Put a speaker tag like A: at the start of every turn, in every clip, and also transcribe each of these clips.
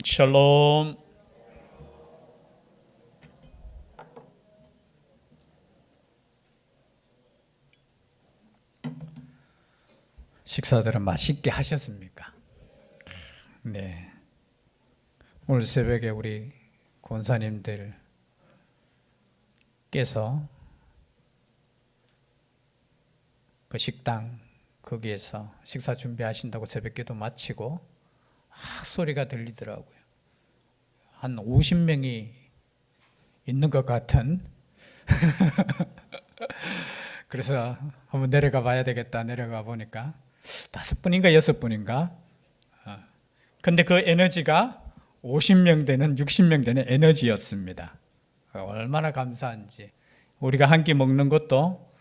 A: 샬롬. 식사들은 맛있게 하셨습니까? 네. 오늘 새벽에 우리 권사님들께서 그 식당 거기에서 식사 준비하신다고 새벽기도 마치고 막 소리가 들리더라고요. 한 50명이 있는 것 같은. 그래서 한번 내려가 봐야 되겠다. 내려가 보니까 5분인가 6분인가. 근데 그 에너지가 50명 되는 60명 되는 에너지였습니다. 얼마나 감사한지. 우리가 한 끼 먹는 것도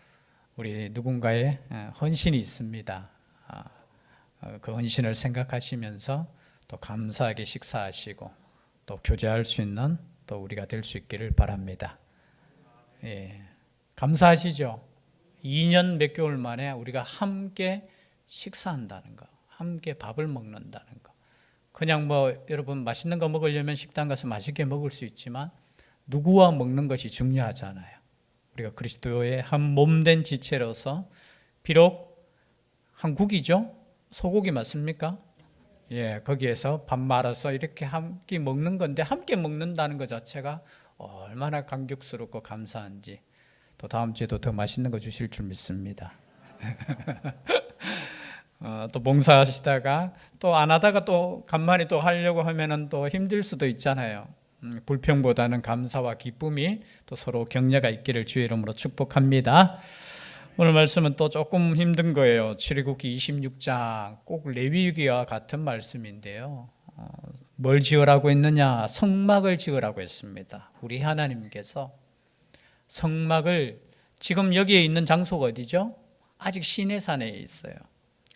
A: 우리 누군가의 헌신이 있습니다. 그 헌신을 생각하시면서 또 감사하게 식사하시고 또 교제할 수 있는 또 우리가 될 수 있기를 바랍니다. 예, 감사하시죠? 2년 몇 개월 만에 우리가 함께 식사한다는 거, 함께 밥을 먹는다는 거. 그냥 여러분 맛있는 거 먹으려면 식당 가서 맛있게 먹을 수 있지만 누구와 먹는 것이 중요하잖아요. 우리가 그리스도의 한 몸된 지체로서 비록 한국이죠? 소고기 맞습니까? 예, 거기에서 밥 말아서 이렇게 함께 먹는 건데 함께 먹는다는 것 자체가 얼마나 감격스럽고 감사한지. 또 다음 주에도 더 맛있는 거 주실 줄 믿습니다. 또 봉사하시다가 또 안 하다가 또 간만에 또 하려고 하면은 또 힘들 수도 있잖아요. 불평보다는 감사와 기쁨이 또 서로 격려가 있기를 주의 이름으로 축복합니다. 오늘 말씀은 또 조금 힘든 거예요. 출애굽기 26장 꼭 레위기와 같은 말씀인데요. 뭘 지으라고 했느냐? 성막을 지으라고 했습니다. 우리 하나님께서 성막을, 지금 여기에 있는 장소가 어디죠? 아직 시내산에 있어요.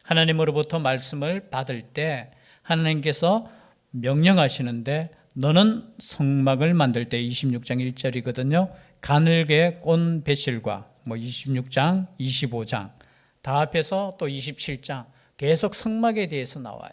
A: 하나님으로부터 말씀을 받을 때 하나님께서 명령하시는데 너는 성막을 만들 때 26장 1절이거든요. 가늘게 꼰 배실과 26장, 25장 다 합해서 또 27장 계속 성막에 대해서 나와요.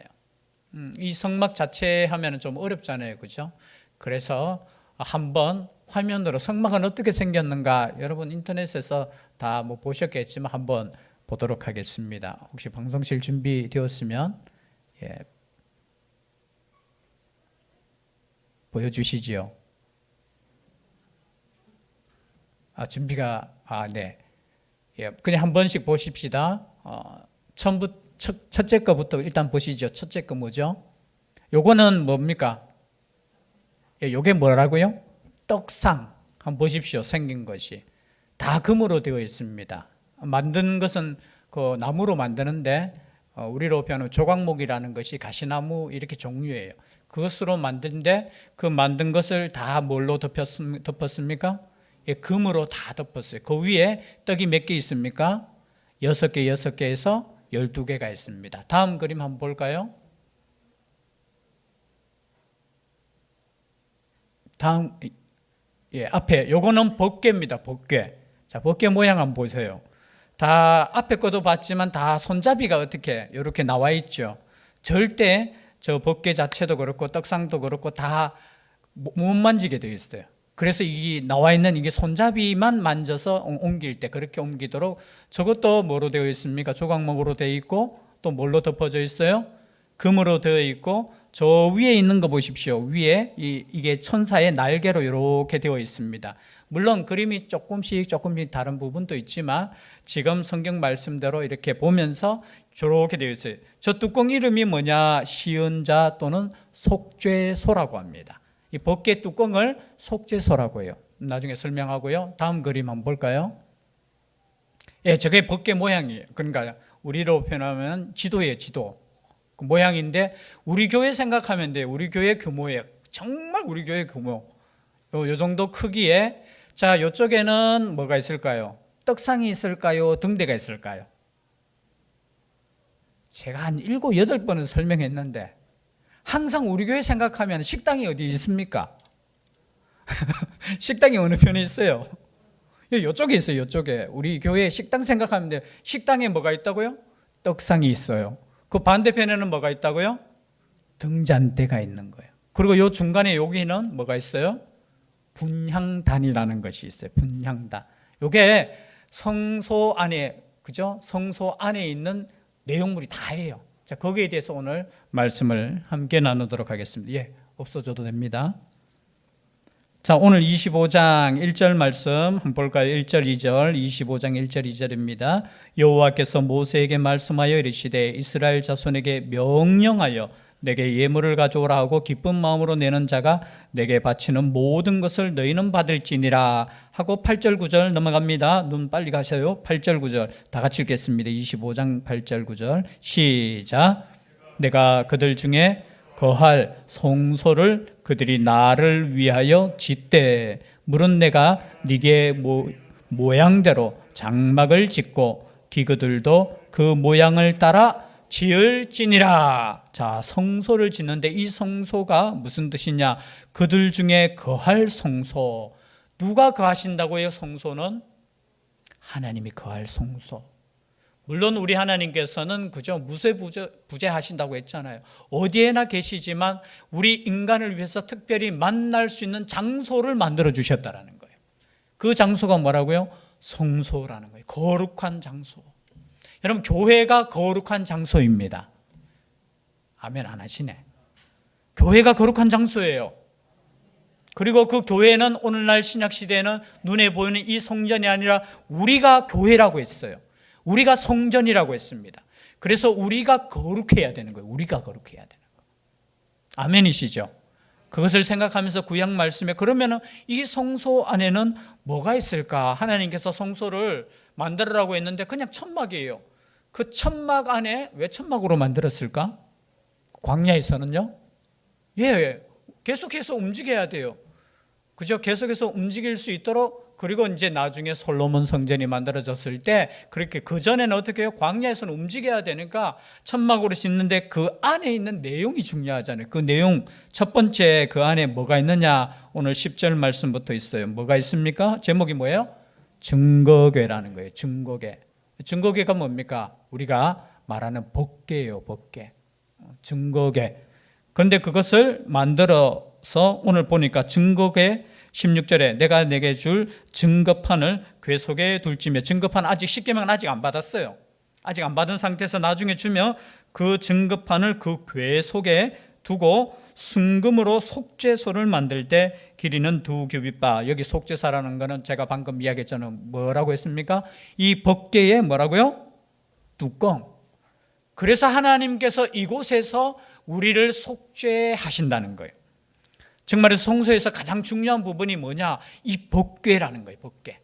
A: 이 성막 자체 하면 좀 어렵잖아요. 그죠? 그래서 한번 화면으로 성막은 어떻게 생겼는가 여러분 인터넷에서 다 보셨겠지만 한번 보도록 하겠습니다. 혹시 방송실 준비되었으면 보여주시지요. 준비가 네. 그냥 한 번씩 보십시다. 첫째 거부터 일단 보시죠. 첫째 거 뭐죠? 요거는 뭡니까? 요게 뭐라고요? 떡상. 한번 보십시오. 생긴 것이 다 금으로 되어 있습니다. 만든 것은 그 나무로 만드는데 우리로 표현하면 조각목이라는 것이 가시나무 이렇게 종류예요. 그것으로 만든데 그 만든 것을 다 뭘로 덮었습니까? 금으로 다 덮었어요. 그 위에 떡이 몇 개 있습니까? 6개, 6개에서 12개가 있습니다. 다음 그림 한번 볼까요? 다음, 앞에 요거는 법궤입니다. 법궤. 자, 법궤 모양 한번 보세요. 다 앞에 것도 봤지만 다 손잡이가 어떻게 이렇게 나와 있죠. 절대 저 법궤 자체도 그렇고 떡상도 그렇고 다 못 만지게 되어 있어요. 그래서 이 나와 있는 이게 손잡이만 만져서 옮길 때 그렇게 옮기도록. 저것도 뭐로 되어 있습니까? 조각목으로 되어 있고 또 뭘로 덮어져 있어요? 금으로 되어 있고 저 위에 있는 거 보십시오. 위에 이게 천사의 날개로 이렇게 되어 있습니다. 물론 그림이 조금씩 다른 부분도 있지만 지금 성경 말씀대로 이렇게 보면서 저렇게 되어 있어요. 저 뚜껑 이름이 뭐냐? 시은자 또는 속죄소라고 합니다. 이 법궤 뚜껑을 속죄소라고 해요. 나중에 설명하고요. 다음 그림 한번 볼까요? 저게 법궤 모양이에요. 그러니까 우리로 표현하면 지도예요. 지도. 그 모양인데 우리 교회 생각하면 돼요. 우리 교회 규모예요. 정말 우리 교회 규모. 요 정도 크기에. 자, 이쪽에는 뭐가 있을까요? 떡상이 있을까요? 등대가 있을까요? 제가 한 7, 8번은 설명했는데 항상 우리 교회 생각하면 식당이 어디 있습니까? 식당이 어느 편에 있어요? 이쪽에 있어요. 이쪽에. 우리 교회 식당 생각하면 돼요. 식당에 뭐가 있다고요? 떡상이 있어요. 그 반대편에는 뭐가 있다고요? 등잔대가 있는 거예요. 그리고 요 중간에 여기는 뭐가 있어요? 분향단이라는 것이 있어요. 분향단. 요게 성소 안에, 그죠? 성소 안에 있는 내용물이 다예요. 자, 거기에 대해서 오늘 말씀을 함께 나누도록 하겠습니다. 예, 없어져도 됩니다. 자, 오늘 25장 1절 말씀 한번 볼까요? 1절 2절, 25장 1절 2절입니다. 여호와께서 모세에게 말씀하여 이르시되 이스라엘 자손에게 명령하여 내게 예물을 가져오라 하고 기쁜 마음으로 내는 자가 내게 바치는 모든 것을 너희는 받을지니라 하고 8절 9절 넘어갑니다. 눈 빨리 가세요. 8절 9절 다 같이 읽겠습니다. 25장 8절 9절 시작. 내가 그들 중에 거할 성소를 그들이 나를 위하여 짓되 물은 내가 네게 모양대로 장막을 짓고 기구들도 그 모양을 따라 지을지니라. 자, 성소를 짓는데 이 성소가 무슨 뜻이냐? 그들 중에 거할 성소. 누가 거하신다고요? 성소는 하나님이 거할 성소. 물론 우리 하나님께서는 그저 무세부재하신다고 했잖아요. 어디에나 계시지만 우리 인간을 위해서 특별히 만날 수 있는 장소를 만들어 주셨다라는 거예요. 그 장소가 뭐라고요? 성소라는 거예요. 거룩한 장소. 여러분, 교회가 거룩한 장소입니다. 아멘 안 하시네. 교회가 거룩한 장소예요. 그리고 그 교회는 오늘날 신약시대에는 눈에 보이는 이 성전이 아니라 우리가 교회라고 했어요. 우리가 성전이라고 했습니다. 그래서 우리가 거룩해야 되는 거예요. 우리가 거룩해야 되는 거예요. 아멘이시죠? 그것을 생각하면서 구약 말씀에 그러면 이 성소 안에는 뭐가 있을까? 하나님께서 성소를 만들으라고 했는데 그냥 천막이에요. 그 천막 안에 왜 천막으로 만들었을까? 광야에서는요? 예, 계속해서 움직여야 돼요. 그죠? 계속해서 움직일 수 있도록. 그리고 이제 나중에 솔로몬 성전이 만들어졌을 때 그렇게 그전에는 어떻게 해요? 광야에서는 움직여야 되니까 천막으로 짓는데 그 안에 있는 내용이 중요하잖아요. 그 내용 첫 번째 그 안에 뭐가 있느냐? 오늘 10절 말씀부터 있어요. 뭐가 있습니까? 제목이 뭐예요? 증거궤라는 거예요. 증거궤. 증거궤가 뭡니까? 우리가 말하는 법궤예요. 법궤. 증거궤. 그런데 그것을 만들어서 오늘 보니까 증거궤 16절에 내가 내게 줄 증거판을 궤 속에 둘지며, 증거판 아직 십계명은 아직 안 받았어요. 아직 안 받은 상태에서 나중에 주면 그 증거판을 그 궤 속에 두고 순금으로 속죄소를 만들 때 길이는 2규빗바. 여기 속죄사라는 거는 제가 방금 이야기했잖아요. 뭐라고 했습니까? 이 법궤의 뭐라고요? 뚜껑. 그래서 하나님께서 이곳에서 우리를 속죄하신다는 거예요. 정말 성소에서 가장 중요한 부분이 뭐냐? 이 법궤라는 거예요. 법궤.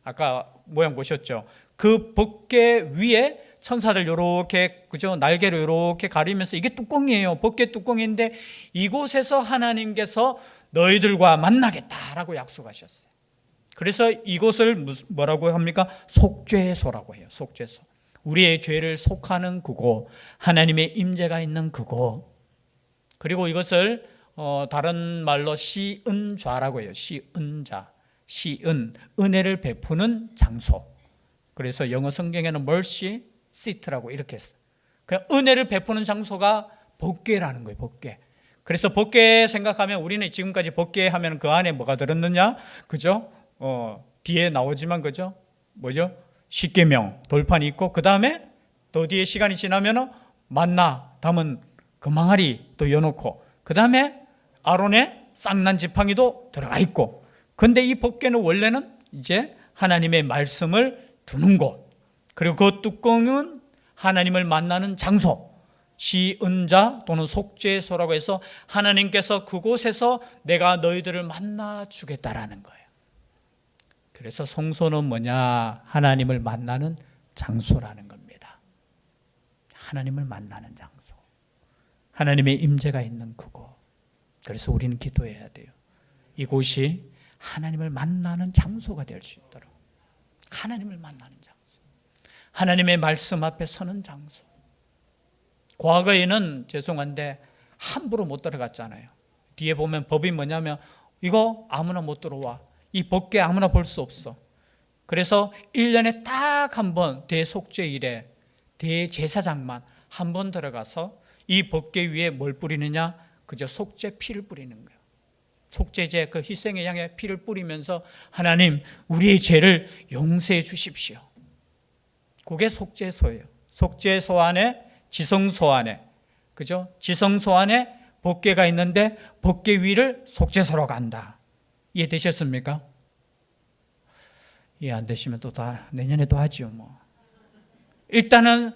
A: 아까 모양 보셨죠? 그 법궤 위에 천사들 요렇게, 그죠? 날개로 요렇게 가리면서 이게 뚜껑이에요. 법궤 뚜껑인데 이곳에서 하나님께서 너희들과 만나겠다라고 약속하셨어요. 그래서 이곳을 뭐라고 합니까? 속죄소라고 해요. 속죄소. 우리의 죄를 속하는 그곳, 하나님의 임재가 있는 그곳. 그리고 이것을 다른 말로 시은좌라고 해요. 시은좌, 시은, 은혜를 베푸는 장소. 그래서 영어 성경에는 mercy seat라고 이렇게 했어요. 그냥 은혜를 베푸는 장소가 법궤라는 거예요. 법궤. 그래서 법궤 생각하면 우리는 지금까지 법궤 하면 그 안에 뭐가 들었느냐, 그죠? 뒤에 나오지만 그죠? 뭐죠? 십계명 돌판이 있고 그 다음에 또 뒤에 시간이 지나면은 만나 담은 그 망아리 또 여놓고 그 다음에 아론의 쌍난 지팡이도 들어가 있고. 그런데 이 법궤는 원래는 이제 하나님의 말씀을 두는 곳, 그리고 그 뚜껑은 하나님을 만나는 장소, 시은자 또는 속죄소라고 해서 하나님께서 그곳에서 내가 너희들을 만나 주겠다라는 거예요. 그래서 성소는 뭐냐? 하나님을 만나는 장소라는 겁니다. 하나님을 만나는 장소, 하나님의 임재가 있는 그곳. 그래서 우리는 기도해야 돼요. 이곳이 하나님을 만나는 장소가 될 수 있도록. 하나님을 만나는 장소, 하나님의 말씀 앞에 서는 장소. 과거에는 죄송한데 함부로 못 들어갔잖아요. 뒤에 보면 법이 뭐냐면 이거 아무나 못 들어와. 이 법궤 아무나 볼 수 없어. 그래서 1년에 딱 한 번 대속죄일에 대제사장만 한 번 들어가서 이 법궤 위에 뭘 뿌리느냐? 그저 속죄 피를 뿌리는 거예요. 속죄제 그 희생의 양의 피를 뿌리면서 하나님 우리의 죄를 용서해 주십시오. 그게 속죄소예요. 속죄소 안에 지성소 안에, 그죠? 지성소 안에 법궤가 있는데 법궤 위를 속죄소로 간다. 이해되셨습니까? 이해 안 되시면 또 다 내년에 또 하지요 뭐. 일단은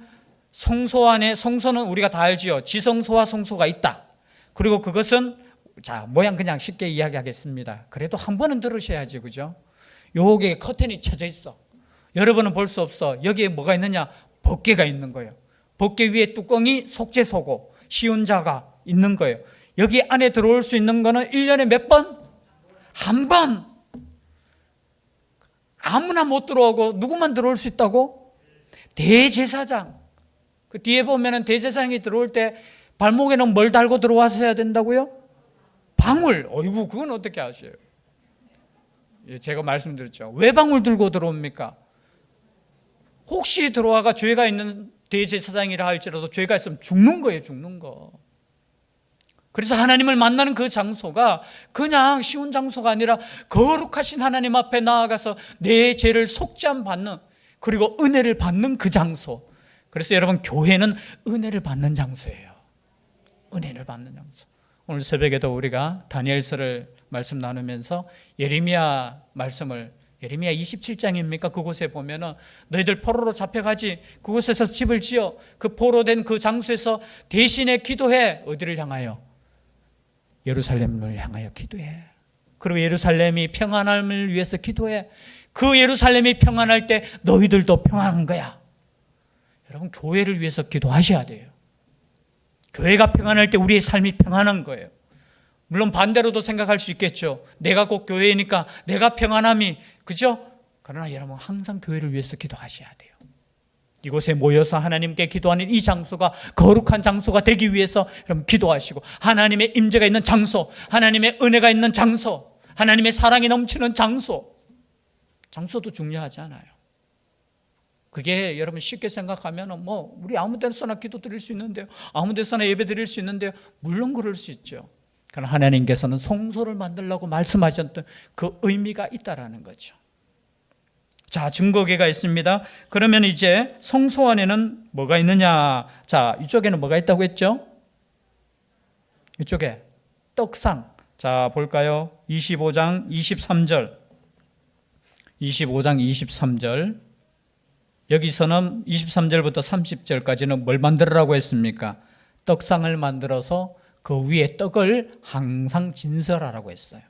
A: 성소 안에, 성소는 우리가 다 알지요. 지성소와 성소가 있다. 그리고 그것은 자 모양 그냥 쉽게 이야기하겠습니다. 그래도 한 번은 들으셔야지, 그죠? 여기에 커튼이 쳐져 있어. 여러분은 볼 수 없어. 여기에 뭐가 있느냐? 법궤가 있는 거예요. 법궤 위에 뚜껑이 속죄소고 시운자가 있는 거예요. 여기 안에 들어올 수 있는 거는 1년에 몇 번? 한 번. 아무나 못 들어오고 누구만 들어올 수 있다고? 대제사장. 그 뒤에 보면은 대제사장이 들어올 때 발목에는 뭘 달고 들어왔어야 된다고요? 방울. 어이구, 그건 어떻게 아셔요? 제가 말씀드렸죠. 왜 방울 들고 들어옵니까? 혹시 들어와가 죄가 있는 대제사장이라 할지라도 죄가 있으면 죽는 거예요, 죽는 거. 그래서 하나님을 만나는 그 장소가 그냥 쉬운 장소가 아니라 거룩하신 하나님 앞에 나아가서 내 죄를 속죄함 받는, 그리고 은혜를 받는 그 장소. 그래서 여러분, 교회는 은혜를 받는 장소예요. 은혜를 받는 장소. 오늘 새벽에도 우리가 다니엘서를 말씀 나누면서 예레미야 말씀을, 예레미야 27장입니까? 그곳에 보면은 너희들 포로로 잡혀가지, 그곳에서 집을 지어 그 포로된 그 장소에서 대신에 기도해. 어디를 향하여? 예루살렘을 향하여 기도해. 그리고 예루살렘이 평안함을 위해서 기도해. 그 예루살렘이 평안할 때 너희들도 평안한 거야. 여러분, 교회를 위해서 기도하셔야 돼요. 교회가 평안할 때 우리의 삶이 평안한 거예요. 물론 반대로도 생각할 수 있겠죠. 내가 곧 교회니까 내가 평안함이, 그죠? 그러나 여러분, 항상 교회를 위해서 기도하셔야 돼요. 이곳에 모여서 하나님께 기도하는 이 장소가 거룩한 장소가 되기 위해서 여러분 기도하시고, 하나님의 임재가 있는 장소, 하나님의 은혜가 있는 장소, 하나님의 사랑이 넘치는 장소, 장소도 중요하지 않아요. 그게 여러분 쉽게 생각하면 뭐 우리 아무 데서나 기도 드릴 수 있는데요, 아무 데서나 예배 드릴 수 있는데요. 물론 그럴 수 있죠. 그러나 하나님께서는 성소를 만들라고 말씀하셨던 그 의미가 있다라는 거죠. 자, 증거궤가 있습니다. 그러면 이제 성소 안에는 뭐가 있느냐? 자, 이쪽에는 뭐가 있다고 했죠? 이쪽에 떡상. 자, 볼까요? 25장 23절. 25장 23절. 여기서는 23절부터 30절까지는 뭘 만들으라고 했습니까? 떡상을 만들어서 그 위에 떡을 항상 진설하라고 했어요.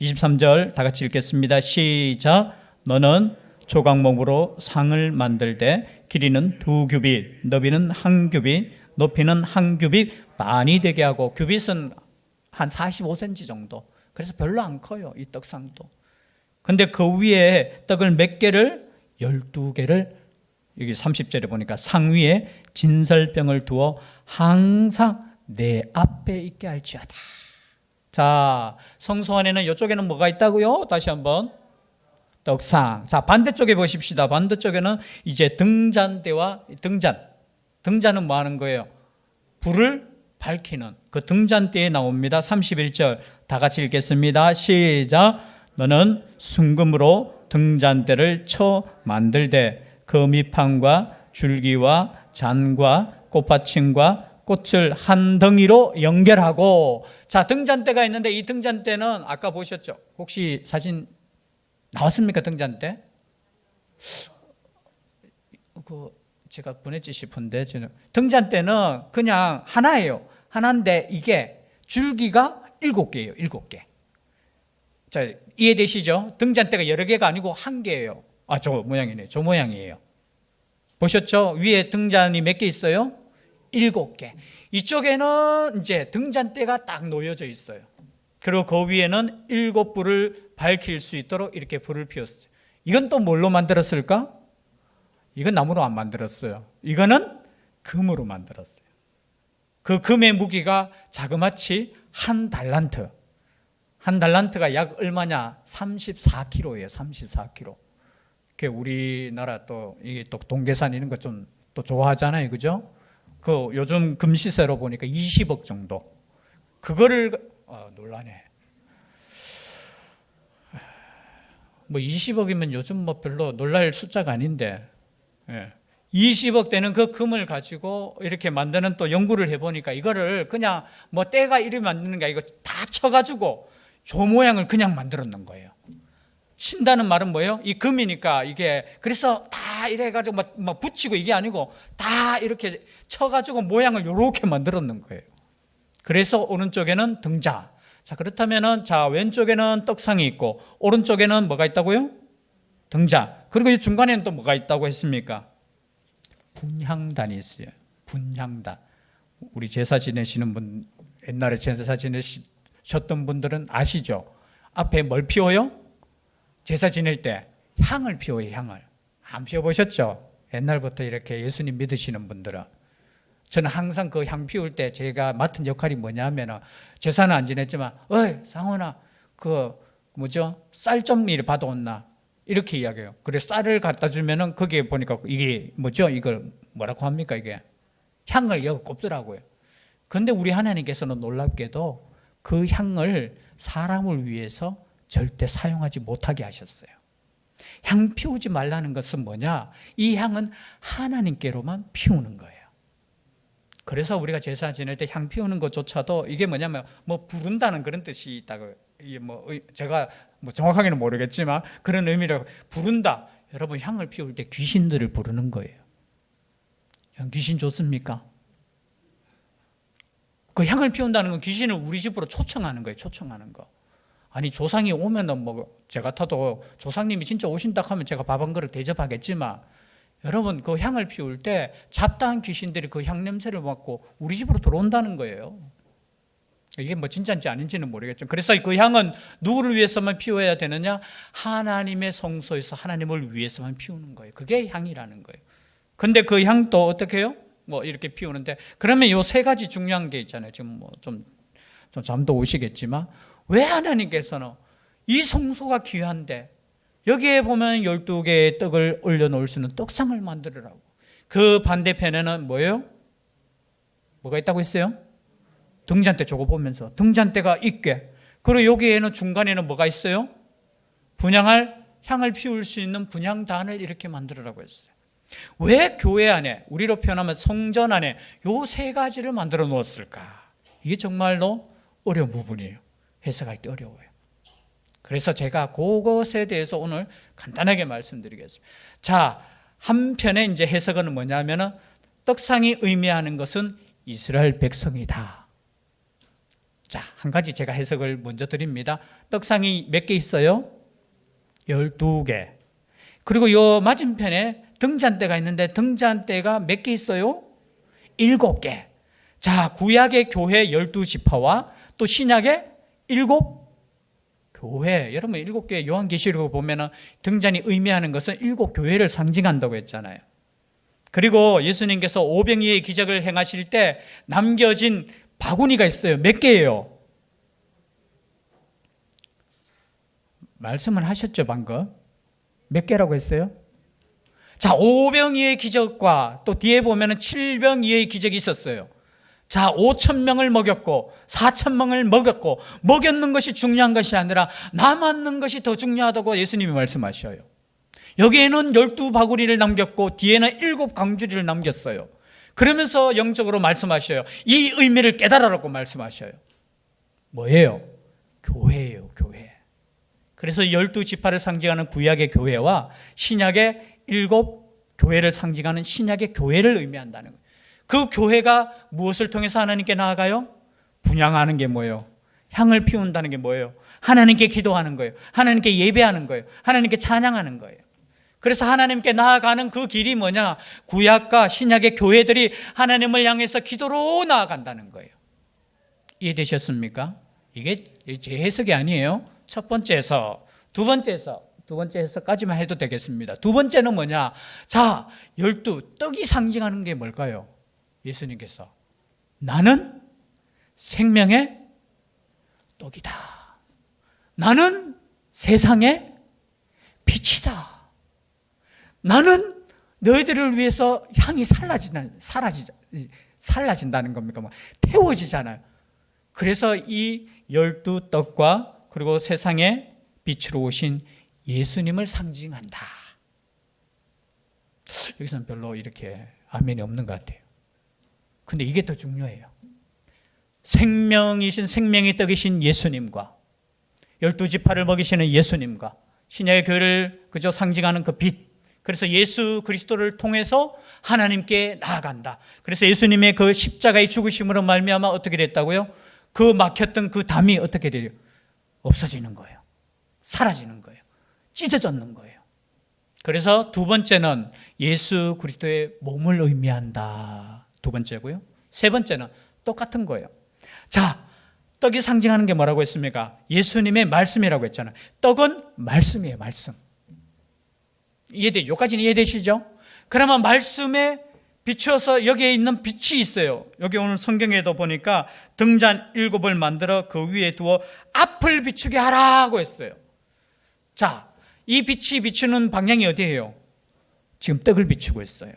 A: 23절 다 같이 읽겠습니다. 시작. 너는 조각목으로 상을 만들되 길이는 2규빗, 너비는 1규빗, 높이는 1규빗 많이 되게 하고, 규빗은 한 45cm 정도. 그래서 별로 안 커요, 이 떡상도. 근데 그 위에 떡을 몇 개를? 12개를, 여기 30절에 보니까 상 위에 진설병을 두어 항상 내 앞에 있게 할지어다. 자, 성소 안에는 이쪽에는 뭐가 있다고요? 다시 한번. 떡상. 자, 반대쪽에 보십시다. 반대쪽에는 이제 등잔대와 등잔은 뭐 하는 거예요? 불을 밝히는 그 등잔대에 나옵니다. 31절 다 같이 읽겠습니다. 시작. 너는 순금으로 등잔대를 쳐 만들되 그 밑판과 줄기와 잔과 꽃받침과 꽃을 한 덩이로 연결하고. 자, 등잔대가 있는데 이 등잔대는 아까 보셨죠? 혹시 사진 나왔습니까? 등잔대? 제가 보냈지 싶은데, 등잔대는 그냥 하나예요. 하나인데 이게 줄기가 7개예요. 7개. 자, 이해되시죠? 등잔대가 여러 개가 아니고 한 개예요. 아, 저 모양이네요. 저 모양이에요. 보셨죠? 위에 등잔이 몇 개 있어요? 7개. 이쪽에는 이제 등잔대가 딱 놓여져 있어요. 그리고 그 위에는 7불을 밝힐 수 있도록 이렇게 불을 피웠어요. 이건 또 뭘로 만들었을까? 이건 나무로 안 만들었어요. 이거는 금으로 만들었어요. 그 금의 무게가 자그마치 한 달란트. 한 달란트가 약 얼마냐? 34kg예요. 34kg. 우리나라 또 이게 또 동계산 이런 거 좀 또 좋아하잖아요, 그죠? 그 요즘 금시세로 보니까 20억 정도. 그거를 놀라네. 뭐 20억이면 요즘 뭐 별로 놀랄 숫자가 아닌데, 20억 되는 그 금을 가지고 이렇게 만드는 또 연구를 해보니까 이거를 그냥 뭐 때가 이리 만드는 게 아니고 다 쳐가지고 조 모양을 그냥 만들었는 거예요. 친다는 말은 뭐예요? 이 금이니까 이게 그래서 다 이래가지고 막 붙이고 이게 아니고 다 이렇게 쳐가지고 모양을 이렇게 만들었는 거예요. 그래서 오른쪽에는 등자. 자, 그렇다면은 자, 왼쪽에는 떡상이 있고 오른쪽에는 뭐가 있다고요? 등자. 그리고 이 중간에는 또 뭐가 있다고 했습니까? 분향단이 있어요. 분향단. 우리 제사 지내시는 분, 옛날에 제사 지내셨던 분들은 아시죠? 앞에 뭘 피워요? 제사 지낼 때 향을 피워요. 향을. 안 피워보셨죠? 옛날부터 이렇게 예수님 믿으시는 분들은. 저는 항상 그 향 피울 때 제가 맡은 역할이 뭐냐면 제사는 안 지냈지만 어이 상원아 그 뭐죠? 쌀 좀 이리 받아온나 이렇게 이야기해요. 그래서 쌀을 갖다 주면은 거기에 보니까 이게 뭐죠? 이걸 뭐라고 합니까? 이게 향을 여기 꼽더라고요. 그런데 우리 하나님께서는 놀랍게도 그 향을 사람을 위해서 절대 사용하지 못하게 하셨어요. 향 피우지 말라는 것은 뭐냐? 이 향은 하나님께로만 피우는 거예요. 그래서 우리가 제사 지낼 때 향 피우는 것조차도 이게 뭐냐면 뭐 부른다는 그런 뜻이 있다고. 이게 뭐 제가 뭐 정확하게는 모르겠지만 그런 의미로 부른다. 여러분 향을 피울 때 귀신들을 부르는 거예요. 귀신 좋습니까? 그 향을 피운다는 건 귀신을 우리 집으로 초청하는 거예요. 초청하는 거. 아니 조상이 오면은 뭐 제 같아도 조상님이 진짜 오신다 하면 제가 밥 한 그릇 대접하겠지만 여러분 그 향을 피울 때 잡다한 귀신들이 그 향 냄새를 맡고 우리 집으로 들어온다는 거예요. 이게 뭐 진짜인지 아닌지는 모르겠죠. 그래서 그 향은 누구를 위해서만 피워야 되느냐? 하나님의 성소에서 하나님을 위해서만 피우는 거예요. 그게 향이라는 거예요. 근데 그 향도 어떻게 해요? 뭐 이렇게 피우는데 그러면 이 세 가지 중요한 게 있잖아요. 지금 뭐 좀 잠도 오시겠지만 왜 하나님께서는 이 성소가 귀한데 여기에 보면 12개의 떡을 올려놓을 수 있는 떡상을 만들으라고. 그 반대편에는 뭐예요? 뭐가 있다고 했어요? 등잔대 저거 보면서 등잔대가 있게. 그리고 여기에는 중간에는 뭐가 있어요? 분향할 향을 피울 수 있는 분향단을 이렇게 만들으라고 했어요. 왜 교회 안에 우리로 표현하면 성전 안에 요 세 가지를 만들어 놓았을까? 이게 정말로 어려운 부분이에요. 해석할 때 어려워요. 그래서 제가 그것에 대해서 오늘 간단하게 말씀드리겠습니다. 자, 한편에 이제 해석은 뭐냐면은 떡상이 의미하는 것은 이스라엘 백성이다. 자, 한 가지 제가 해석을 먼저 드립니다. 떡상이 몇 개 있어요? 12개. 그리고 요 맞은편에 등잔대가 있는데 등잔대가 몇 개 있어요? 7개. 자, 구약의 교회 12지파와 또 신약의 7 교회. 여러분 7개 요한계시록 보면은 등잔이 의미하는 것은 7 교회를 상징한다고 했잖아요. 그리고 예수님께서 오병이의 기적을 행하실 때 남겨진 바구니가 있어요. 몇 개예요? 말씀을 하셨죠 방금? 몇 개라고 했어요? 자, 오병이의 기적과 또 뒤에 보면은 7병이의 기적이 있었어요. 자, 5,000명을 먹였고 4,000명을 먹였고 먹였는 것이 중요한 것이 아니라 남았는 것이 더 중요하다고 예수님이 말씀하셔요. 여기에는 12바구리를 남겼고 뒤에는 7 광주리를 남겼어요. 그러면서 영적으로 말씀하셔요. 이 의미를 깨달으라고 말씀하셔요. 뭐예요? 교회예요, 교회. 그래서 12지파를 상징하는 구약의 교회와 신약의 7 교회를 상징하는 신약의 교회를 의미한다는 거예요. 그 교회가 무엇을 통해서 하나님께 나아가요? 분향하는 게 뭐예요? 향을 피운다는 게 뭐예요? 하나님께 기도하는 거예요. 하나님께 예배하는 거예요. 하나님께 찬양하는 거예요. 그래서 하나님께 나아가는 그 길이 뭐냐? 구약과 신약의 교회들이 하나님을 향해서 기도로 나아간다는 거예요. 이해되셨습니까? 이게 제 해석이 아니에요. 첫 번째에서 두 번째 해석까지만 해도 되겠습니다. 두 번째는 뭐냐? 자, 12 떡이 상징하는 게 뭘까요? 예수님께서 나는 생명의 떡이다. 나는 세상의 빛이다. 나는 너희들을 위해서 향이 사라진다는 겁니까? 뭐 태워지잖아요. 그래서 이 12떡과 그리고 세상에 빛으로 오신 예수님을 상징한다. 여기서는 별로 이렇게 아멘이 없는 것 같아요. 근데 이게 더 중요해요. 생명이신 생명의 떡이신 예수님과 12지파를 먹이시는 예수님과 신약의 교회를 그저 상징하는 그 빛, 그래서 예수 그리스도를 통해서 하나님께 나아간다. 그래서 예수님의 그 십자가의 죽으심으로 말미암아 어떻게 됐다고요? 그 막혔던 그 담이 어떻게 돼요? 없어지는 거예요. 사라지는 거예요. 찢어졌는 거예요. 그래서 두 번째는 예수 그리스도의 몸을 의미한다. 두 번째고요. 세 번째는 똑같은 거예요. 자, 떡이 상징하는 게 뭐라고 했습니까? 예수님의 말씀이라고 했잖아요. 떡은 말씀이에요, 말씀. 이해돼요? 여기까지는 이해되시죠? 그러면 말씀에 비추어서 여기에 있는 빛이 있어요. 여기 오늘 성경에도 보니까 등잔 7을 만들어 그 위에 두어 앞을 비추게 하라고 했어요. 자, 이 빛이 비추는 방향이 어디예요? 지금 떡을 비추고 있어요.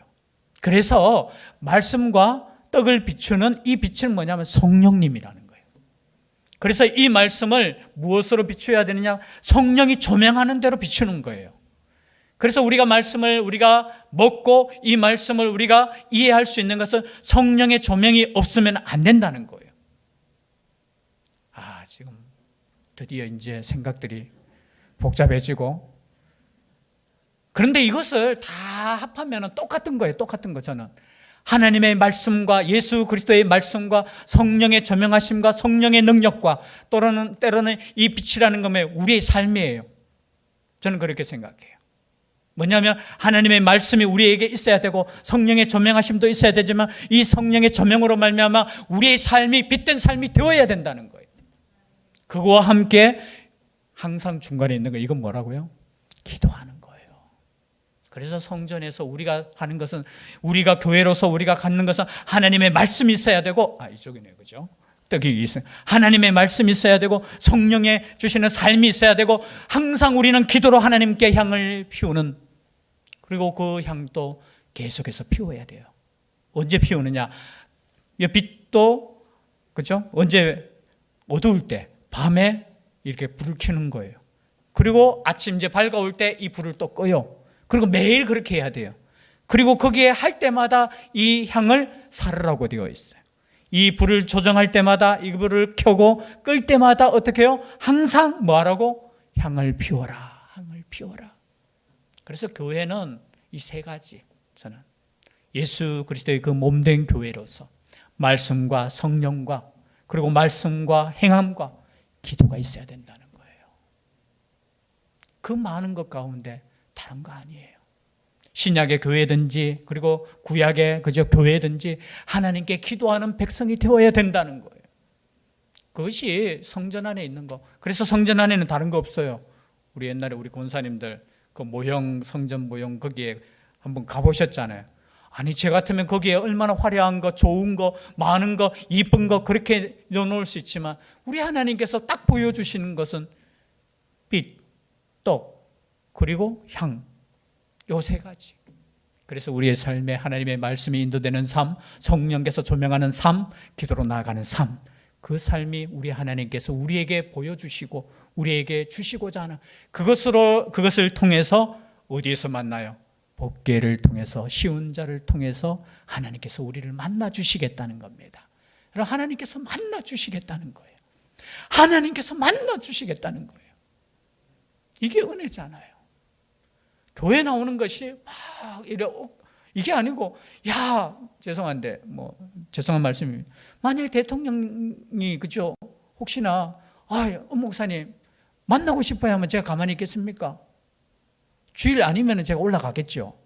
A: 그래서 말씀과 떡을 비추는 이 빛은 뭐냐면 성령님이라는 거예요. 그래서 이 말씀을 무엇으로 비추어야 되느냐? 성령이 조명하는 대로 비추는 거예요. 그래서 우리가 말씀을 우리가 먹고 이 말씀을 우리가 이해할 수 있는 것은 성령의 조명이 없으면 안 된다는 거예요. 지금 드디어 이제 생각들이 복잡해지고, 그런데 이것을 다 합하면 똑같은 거예요. 똑같은 거. 저는 하나님의 말씀과 예수 그리스도의 말씀과 성령의 조명하심과 성령의 능력과 때로는 이 빛이라는 것은 우리의 삶이에요. 저는 그렇게 생각해요. 뭐냐면 하나님의 말씀이 우리에게 있어야 되고 성령의 조명하심도 있어야 되지만 이 성령의 조명으로 말미암아 우리의 삶이 빛된 삶이 되어야 된다는 거예요. 그거와 함께 항상 중간에 있는 거, 이건 뭐라고요? 기도하는 거예요. 그래서 성전에서 우리가 하는 것은, 우리가 교회로서 우리가 갖는 것은 하나님의 말씀이 있어야 되고, 이쪽이네요, 그죠? 떡이 있어요. 하나님의 말씀이 있어야 되고 성령의 주시는 삶이 있어야 되고, 항상 우리는 기도로 하나님께 향을 피우는, 그리고 그 향도 계속해서 피워야 돼요. 언제 피우느냐? 이 빛도, 그죠? 언제? 어두울 때, 밤에 이렇게 불을 켜는 거예요. 그리고 아침 이제 밝아올 때 이 불을 또 꺼요. 그리고 매일 그렇게 해야 돼요. 그리고 거기에 할 때마다 이 향을 살으라고 되어 있어요. 이 불을 조정할 때마다 이 불을 켜고 끌 때마다 어떻게 해요? 항상 뭐 하라고? 향을 피워라. 향을 피워라. 그래서 교회는 이 세 가지, 저는 예수 그리스도의 그 몸된 교회로서 말씀과 성령과 그리고 말씀과 행함과 기도가 있어야 된다는 거예요. 그 많은 것 가운데 다른 거 아니에요. 신약의 교회든지 그리고 구약의 그저 교회든지 하나님께 기도하는 백성이 되어야 된다는 거예요. 그것이 성전 안에 있는 거. 그래서 성전 안에는 다른 거 없어요. 우리 옛날에 우리 권사님들 그 모형, 성전 모형 거기에 한번 가보셨잖아요. 제 같으면 거기에 얼마나 화려한 거, 좋은 거, 많은 거, 이쁜 거 그렇게 넣어놓을 수 있지만 우리 하나님께서 딱 보여주시는 것은 빛, 떡, 그리고 향, 요 세 가지. 그래서 우리의 삶에 하나님의 말씀이 인도되는 삶, 성령께서 조명하는 삶, 기도로 나아가는 삶, 그 삶이 우리 하나님께서 우리에게 보여주시고 우리에게 주시고자 하는 그것을 통해서 어디에서 만나요? 법궤를 통해서, 쉬운 자를 통해서 하나님께서 우리를 만나 주시겠다는 겁니다. 그럼 하나님께서 만나 주시겠다는 거예요. 하나님께서 만나 주시겠다는 거예요. 이게 은혜잖아요. 교회 나오는 것이 막 이게 아니고, 죄송한데 죄송한 말씀입니다. 만약에 대통령이 그죠? 혹시나 목사님 만나고 싶어야 하면 제가 가만히 있겠습니까? 주일 아니면 제가 올라가겠죠.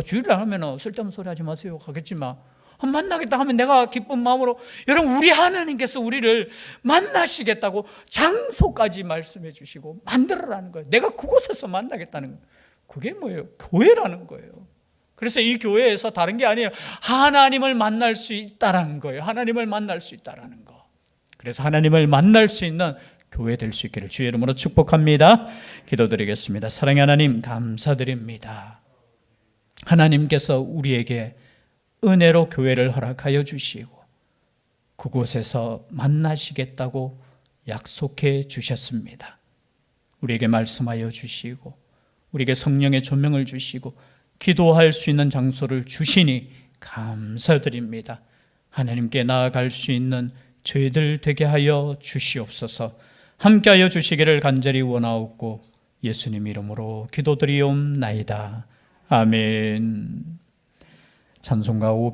A: 주일 안 하면 쓸데없는 소리 하지 마세요. 가겠지만 만나겠다 하면 내가 기쁜 마음으로, 여러분 우리 하나님께서 우리를 만나시겠다고 장소까지 말씀해 주시고 만들어라는 거예요. 내가 그곳에서 만나겠다는 거예요. 그게 뭐예요? 교회라는 거예요. 그래서 이 교회에서 다른 게 아니에요. 하나님을 만날 수 있다라는 거예요. 하나님을 만날 수 있다라는 거. 그래서 하나님을 만날 수 있는 교회 될 수 있기를 주의 이름으로 축복합니다. 기도드리겠습니다. 사랑의 하나님 감사드립니다. 하나님께서 우리에게 은혜로 교회를 허락하여 주시고 그곳에서 만나시겠다고 약속해 주셨습니다. 우리에게 말씀하여 주시고 우리에게 성령의 조명을 주시고 기도할 수 있는 장소를 주시니 감사드립니다. 하나님께 나아갈 수 있는 저희들 되게 하여 주시옵소서. 함께하여 주시기를 간절히 원하옵고 예수님 이름으로 기도드리옵나이다. 아멘. 찬송가 500